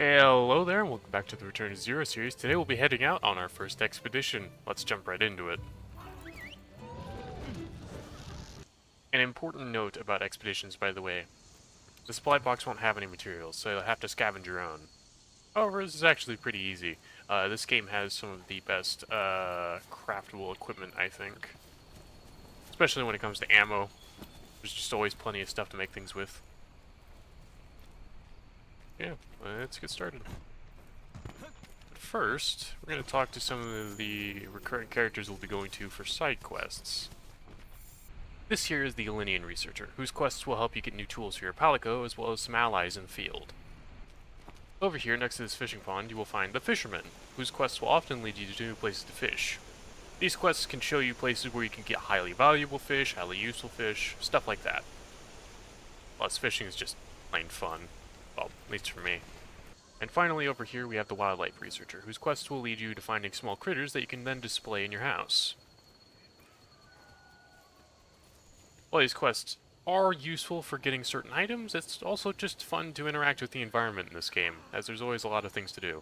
Hello there, and welcome back to the Return to Zero series. Today we'll be heading out on our first expedition. Let's jump right into it. An important note about expeditions, by the way. The supply box won't have any materials, so you'll have to scavenge your own. However, this is actually pretty easy. This game has some of the best craftable equipment, I think. Especially when it comes to ammo. There's just always plenty of stuff to make things with. Yeah, let's get started. But first, we're going to talk to some of the recurrent characters we'll be going to for side quests. This here is the Linean Researcher, whose quests will help you get new tools for your Palico, as well as some allies in the field. Over here, next to this fishing pond, you will find the Fisherman, whose quests will often lead you to new places to fish. These quests can show you places where you can get highly valuable fish, highly useful fish, stuff like that. Plus, fishing is just plain fun. Well, at least for me. And finally, over here we have the Wildlife Researcher, whose quests will lead you to finding small critters that you can then display in your house. While these quests are useful for getting certain items, it's also just fun to interact with the environment in this game, as there's always a lot of things to do.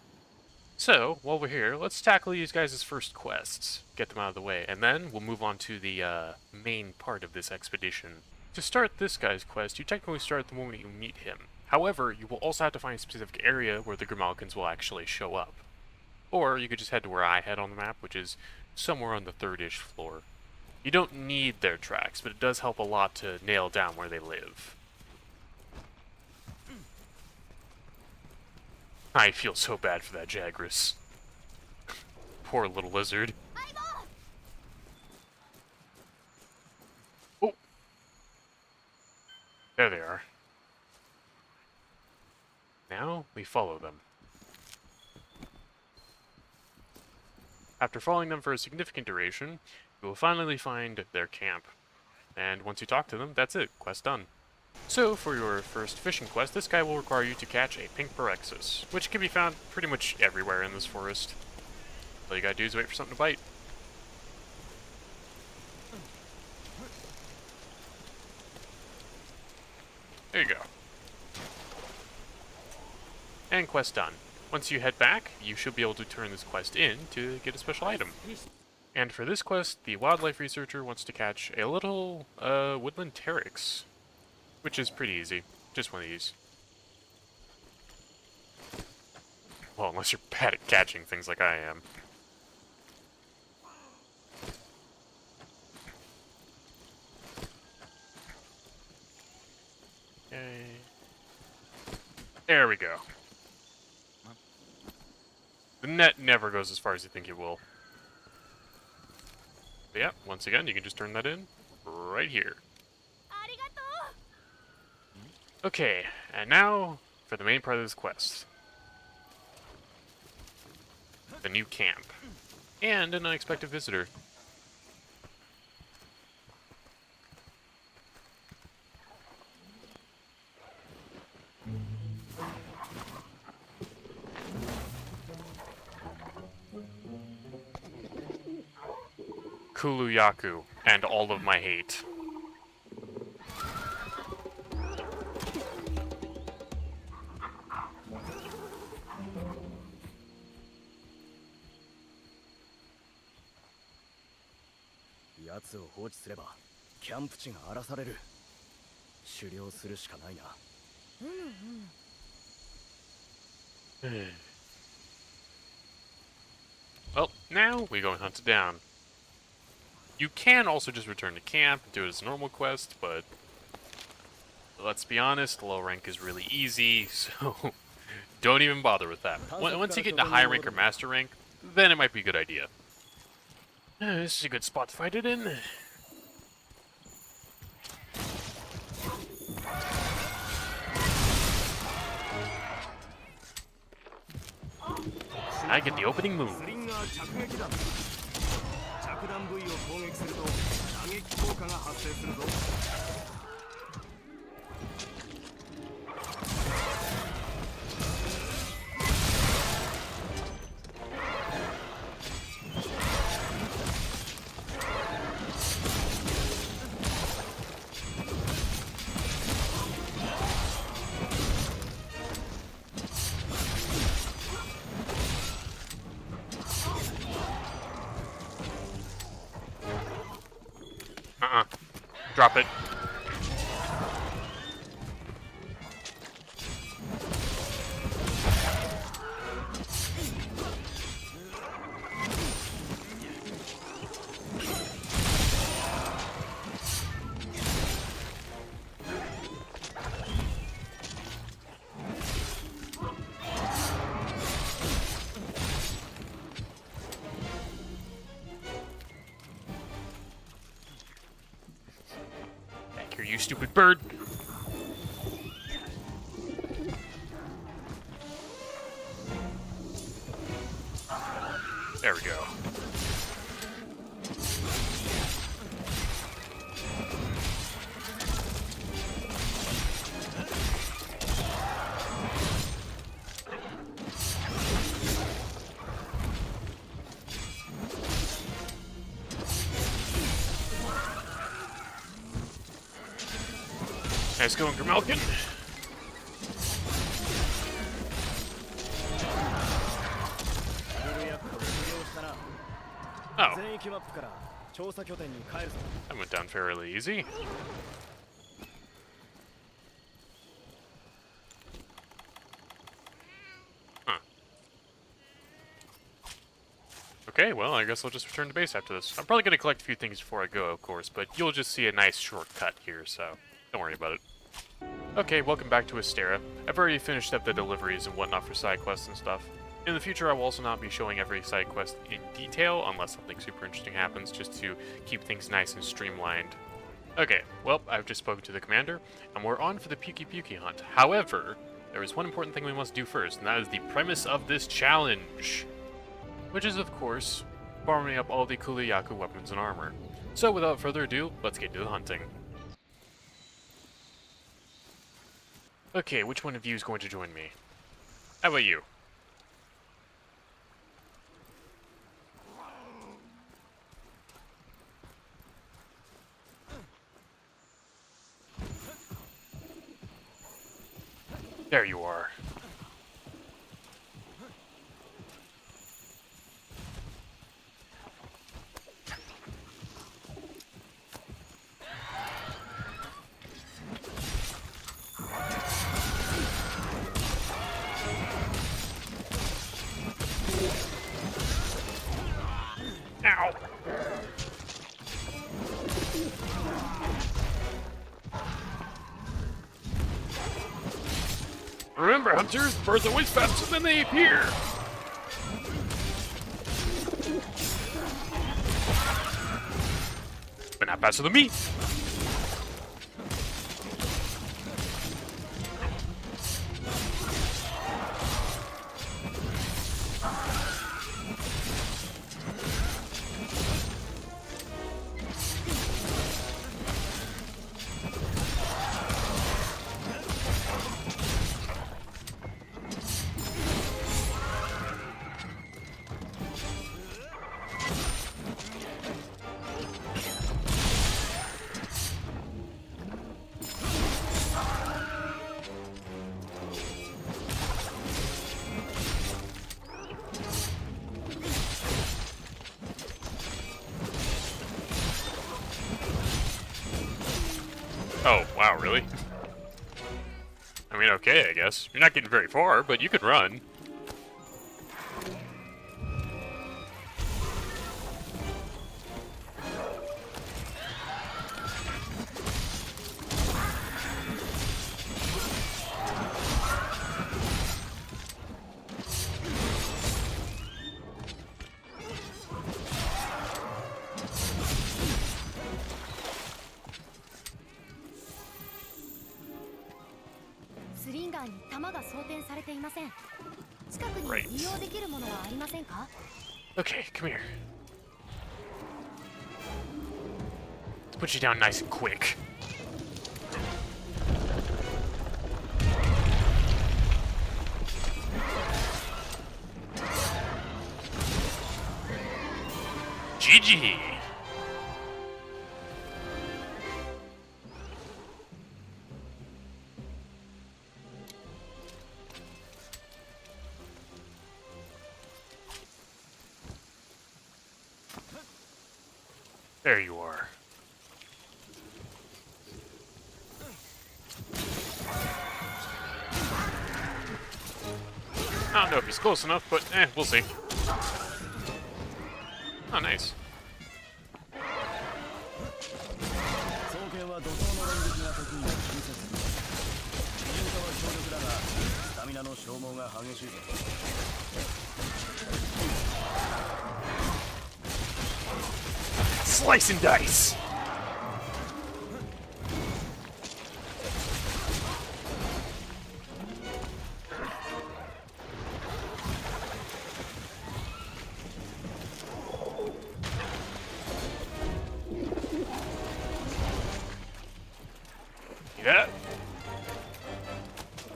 So, while we're here, let's tackle these guys' first quests, get them out of the way, and then we'll move on to the main part of this expedition. To start this guy's quest, you technically start the moment you meet him. However, you will also have to find a specific area where the Grimalkins will actually show up. Or you could just head to where I head on the map, which is somewhere on the third-ish floor. You don't need their tracks, but it does help a lot to nail down where they live. I feel so bad for that Jagras. Poor little lizard. Oh! There they are. Now, we follow them. After following them for a significant duration, you will finally find their camp. And once you talk to them, that's it. Quest done. So, for your first fishing quest, this guy will require you to catch a pink Borexus, which can be found pretty much everywhere in this forest. All you gotta do is wait for something to bite. There you go. And quest done. Once you head back, you should be able to turn this quest in to get a special item. And for this quest, the Wildlife Researcher wants to catch a little, woodland pteryx, which is pretty easy. Just one of these. Well, unless you're bad at catching things like I am. Okay. There we go. The net never goes as far as you think it will. But yeah, once again, you can just turn that in right here. Okay, and now for the main part of this quest. The new camp. And an unexpected visitor. Kulu-Ya-Ku, and all of my hate. Well, now we go and hunt it down. You can also just return to camp and do it as a normal quest, but let's be honest, low rank is really easy, so don't even bother with that. Once you get into high rank or master rank, then it might be a good idea. This is a good spot to fight it in. I get the opening move. Drop it. Back here, you stupid bird. There we go. Nice going, Grimalkin. Oh. That went down fairly easy. Huh. Okay, well, I guess I'll just return to base after this. I'm probably going to collect a few things before I go, of course, but you'll just see a nice shortcut here, so don't worry about it. Okay, welcome back to Astera. I've already finished up the deliveries and whatnot for side quests and stuff. In the future, I will also not be showing every side quest in detail, unless something super interesting happens, just to keep things nice and streamlined. Okay, well, I've just spoken to the commander, and we're on for the Puki hunt. However, there is one important thing we must do first, and that is the premise of this challenge. Which is, of course, farming up all the Kulu-Ya-Ku weapons and armor. So without further ado, let's get to the hunting. Okay, which one of you is going to join me? How about you? There you are. Ow! Remember, hunters, birds are always faster than they appear! But not faster than me! Oh, wow, really? I mean, okay, I guess. You're not getting very far, but you can run. Right. Okay, come here. Let's put you down nice and quick. GG! There you are. I don't know if he's close enough, but we'll see. Oh, nice. Slice and dice! See that?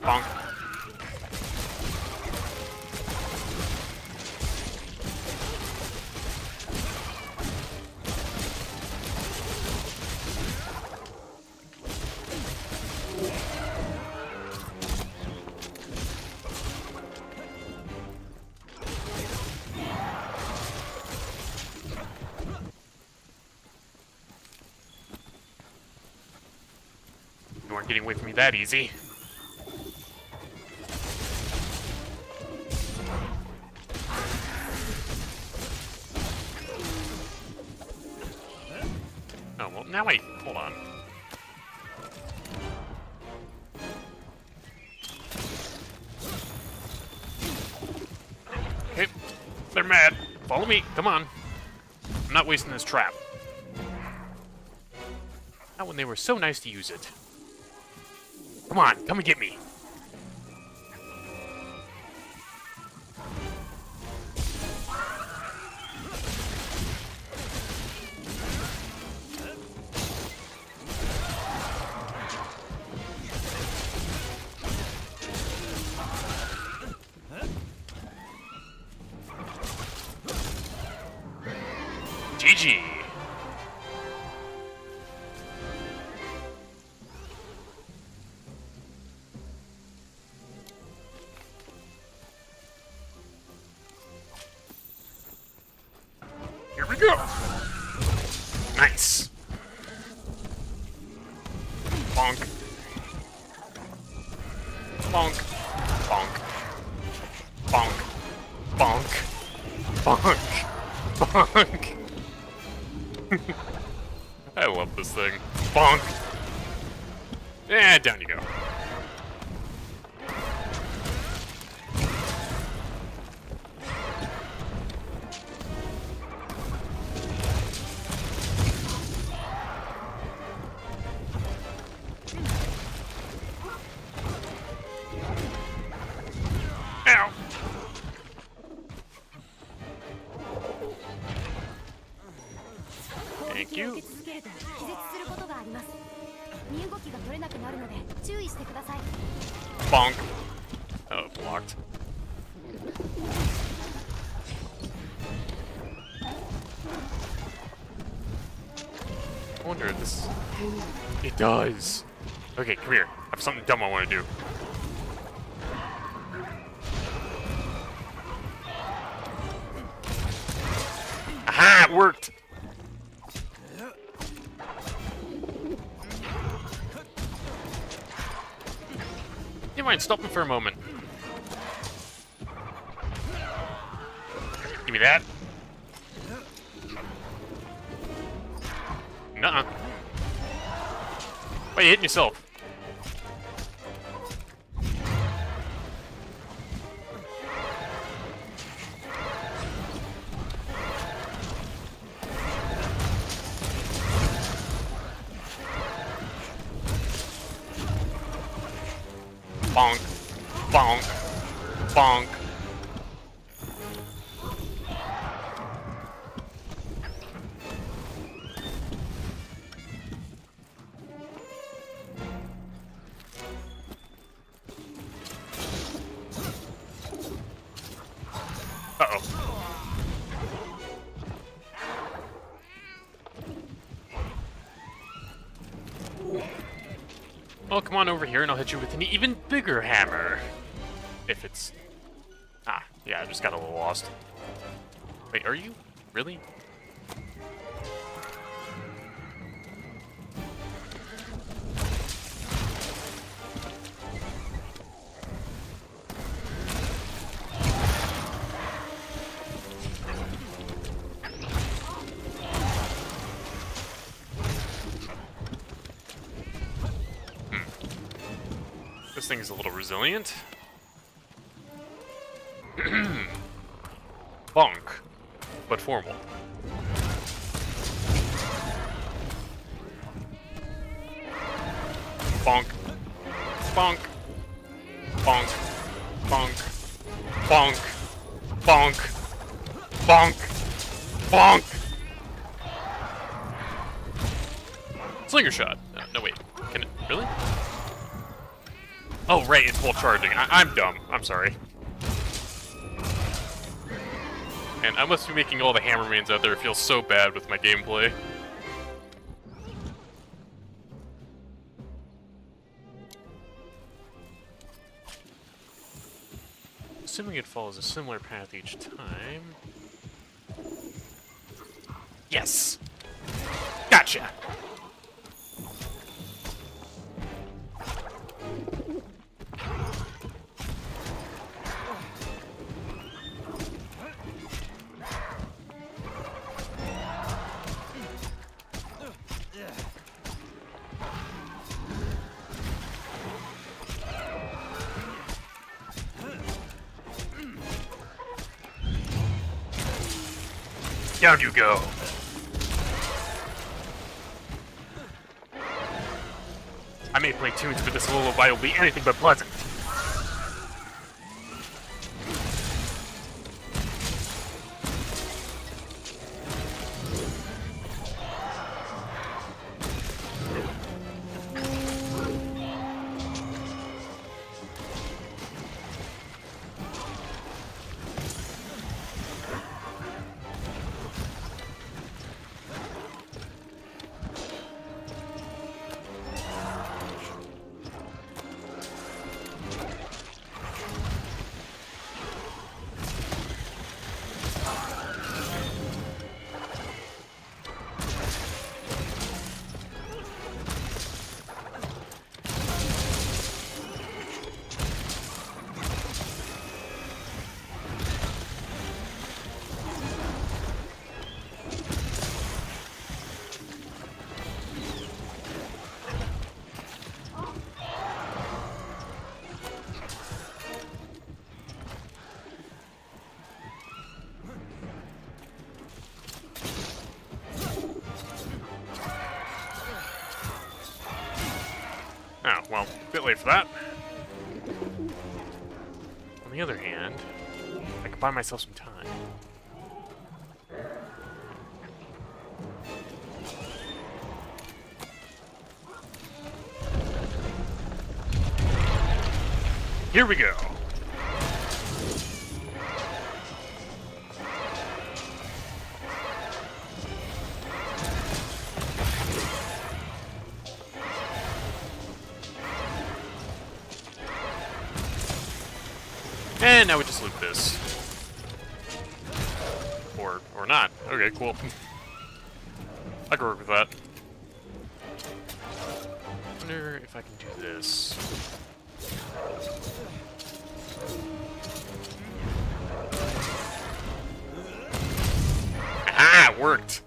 Bonk. You weren't getting away from me that easy. Oh, well, now wait, hold on. Okay, they're mad. Follow me, come on. I'm not wasting this trap. Not when they were so nice to use it. Come on, come and get me. GG. Here we go. Nice. Bonk. Bonk. Bonk. Bonk. Bonk. Bonk. Bonk. I love this thing. Bonk. Down you go. Ow. Thank you. Bonk. Oh, blocked. I wonder if this... It does. Okay, come here. I have something dumb I want to do. Aha! It worked! You mind stopping for a moment? Give me that. Nuh-uh. Why are you hitting yourself? Bonk. Bonk. Bonk. Uh-oh. Well, come on over here and I'll hit you with an even bigger hammer. If it's... Ah, yeah, I just got a little lost. Wait, are you? Really? thing is a little resilient. Bonk, but formal. Bonk. Bonk. Bonk. Bonk. Bonk. Bonk. Bonk. Bonk. Slinger shot. No, wait. Can it really? Oh, right. It's while charging. I'm dumb. I'm sorry. And I must be making all the Hammermans out there feel so bad with my gameplay. Assuming it follows a similar path each time. Yes! Gotcha! Down you go! I may play tunes, but this lullaby will be anything but pleasant. Oh, well, a bit late for that. On the other hand, I could buy myself some time. Here we go. And now we just loot this. Or not. Okay, cool. I can work with that. Wonder if I can do this. Ah, it worked!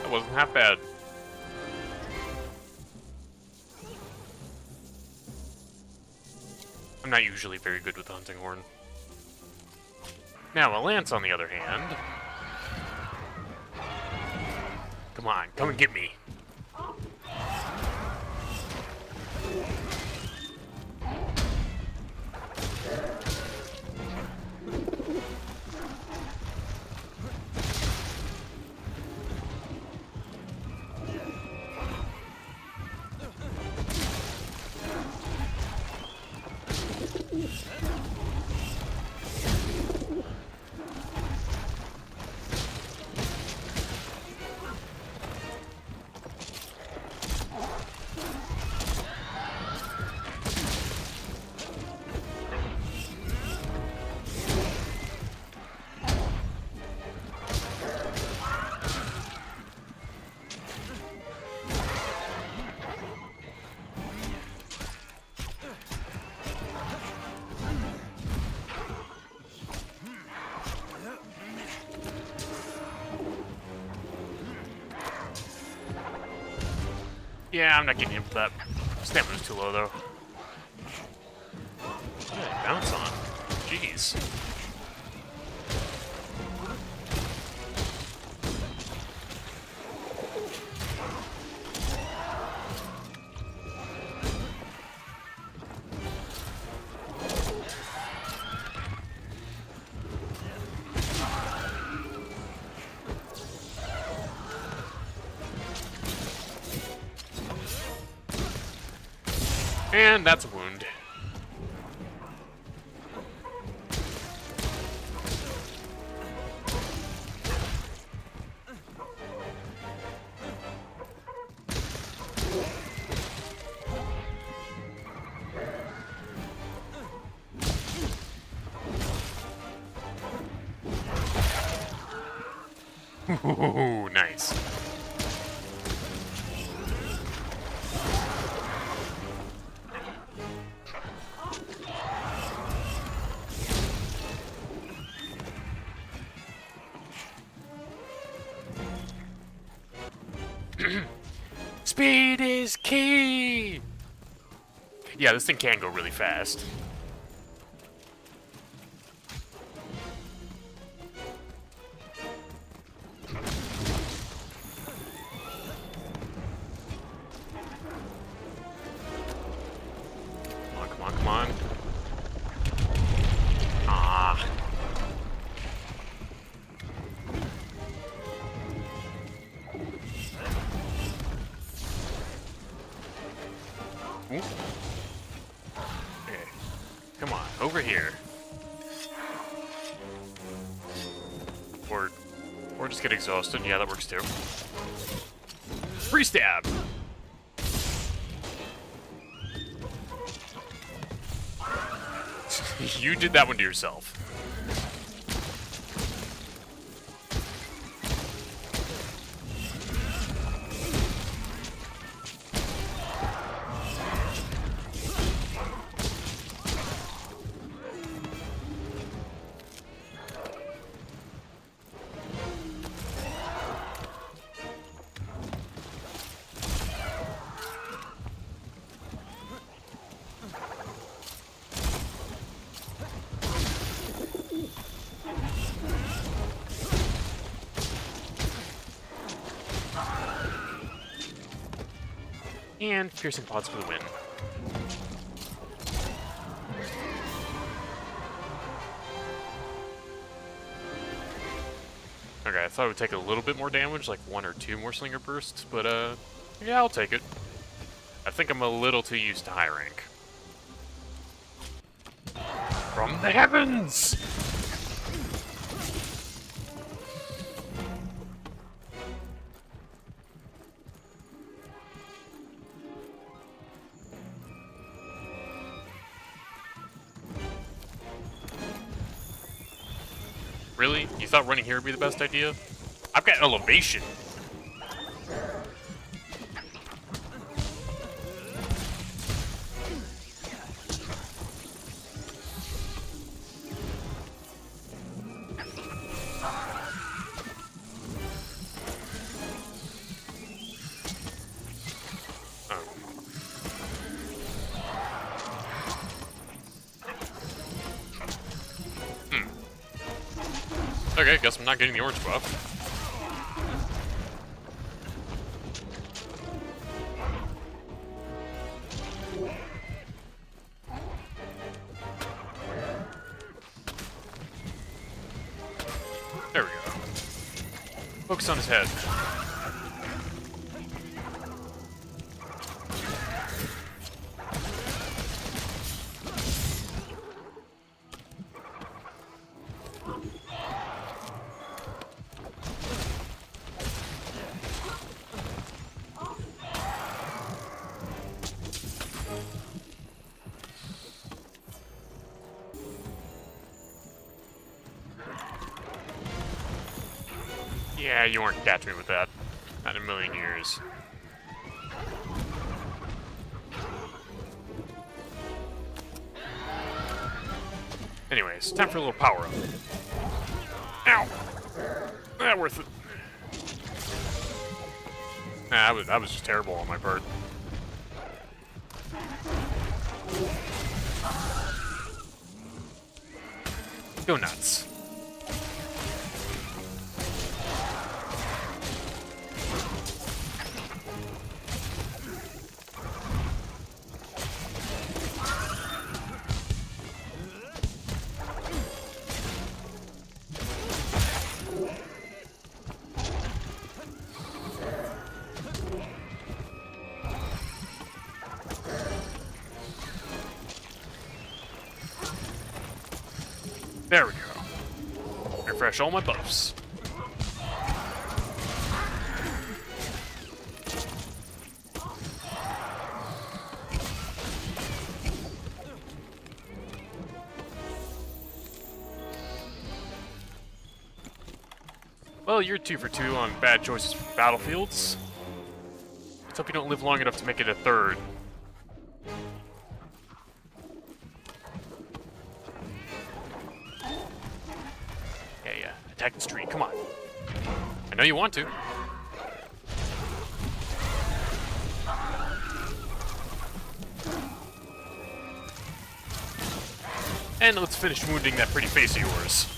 That wasn't half bad. I'm not usually very good with the hunting horn. Now, a lance, on the other hand... Come on, come and get me. Yeah, I'm not getting him for that. Stamina's too low, though. Yeah, bounce on. Jeez. And that's a wound. Ooh, nice. Speed is key! Yeah, this thing can go really fast. Come on, come on. Ah. Ooh. Okay. Come on, over here. Or just get exhausted. Yeah, that works too. Free stab! You did that one to yourself. And piercing pods for the win. Okay, I thought it would take a little bit more damage, like 1 or 2 more Slinger Bursts, but yeah, I'll take it. I think I'm a little too used to high rank. From the heavens! Really? You thought running here would be the best idea? I've got elevation. Okay, guess I'm not getting the orange buff. There we go. Focus on his head. Yeah, you weren't catch me with that. Not in a million years. Anyways, time for a little power up. Ow! Not worth it. Nah, that was just terrible on my part. Go nuts. There we go. Refresh all my buffs. Well, you're 2 for 2 on bad choices for battlefields. Let's hope you don't live long enough to make it a third. Yeah. Attack this tree, come on. I know you want to. And let's finish wounding that pretty face of yours.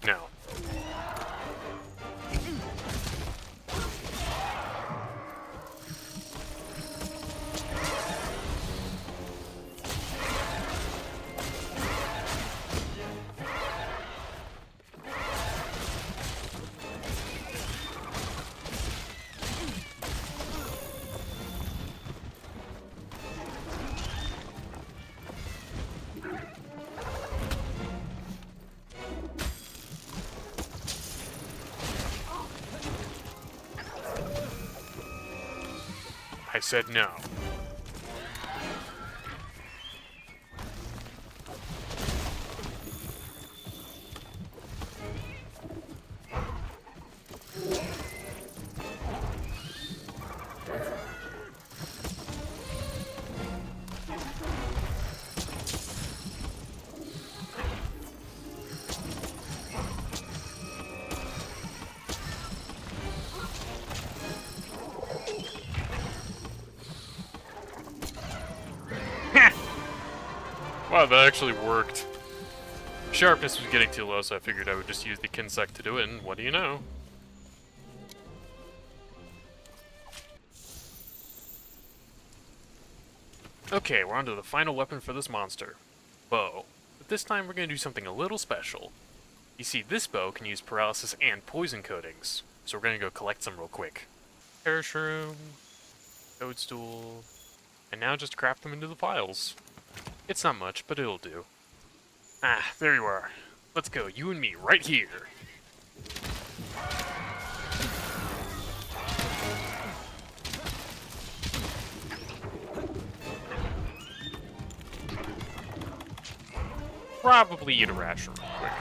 No. I said no. Wow, that actually worked. Sharpness was getting too low, so I figured I would just use the Kinsect to do it, and what do you know? Okay, we're on to the final weapon for this monster. Bow. But this time we're going to do something a little special. You see, this bow can use paralysis and poison coatings, so we're going to go collect some real quick. Parashroom, toadstool, and now just craft them into the piles. It's not much, but it'll do. Ah, there you are. Let's go, you and me, right here. Probably eat a ration real quick.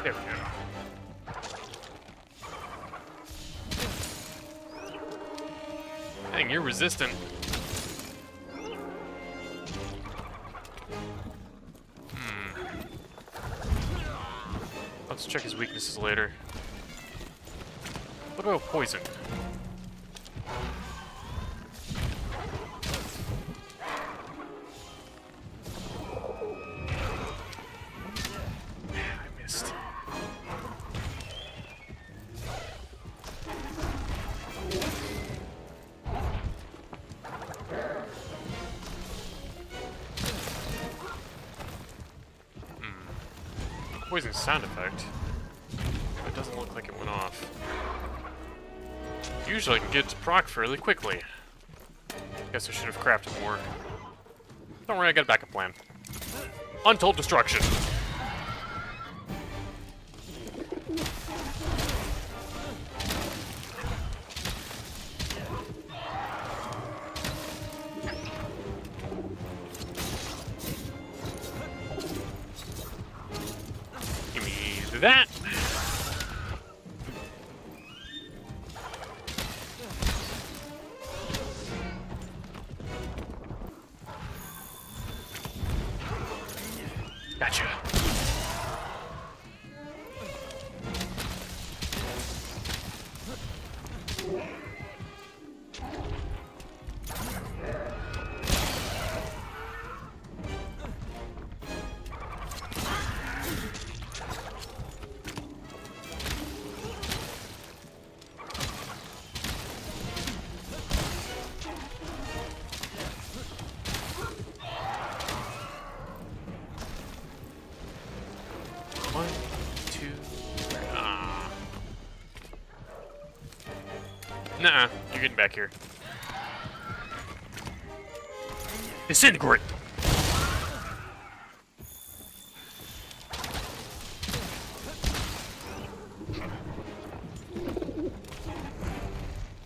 There we go. Dang, you're resistant. Let's check his weaknesses later. What about poison? I missed. Poison sound effect. It doesn't look like it went off. Usually I can get it to proc fairly quickly. Guess I should have crafted more. Don't worry, I got a backup plan. Untold destruction. Give me that. Gotcha. One, two, three. Ah. Nuh-uh, you're getting back here. Disintegrate!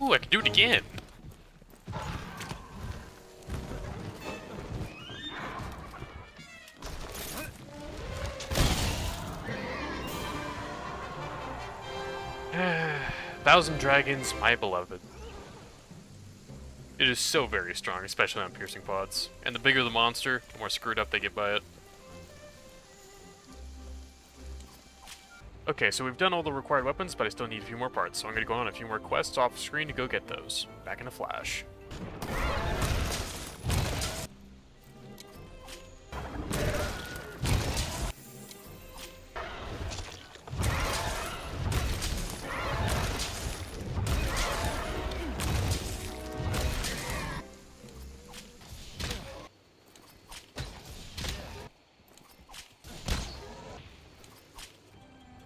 Ooh, I can do it again. Thousand Dragons, my beloved. It is so very strong, especially on piercing pods. And the bigger the monster, the more screwed up they get by it. Okay, so we've done all the required weapons, but I still need a few more parts, so I'm gonna go on a few more quests off screen to go get those. Back in a flash.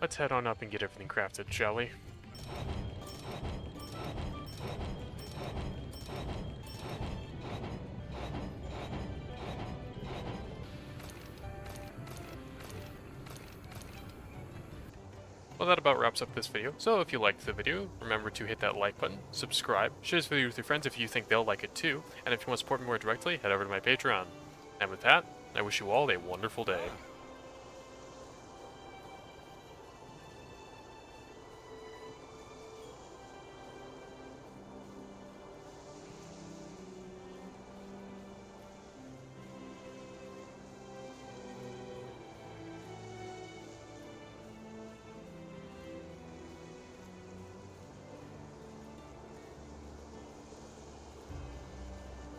Let's head on up and get everything crafted, shall we? Well, that about wraps up this video. So if you liked the video, remember to hit that like button, subscribe, share this video with your friends if you think they'll like it too, and if you want to support me more directly, head over to my Patreon. And with that, I wish you all a wonderful day.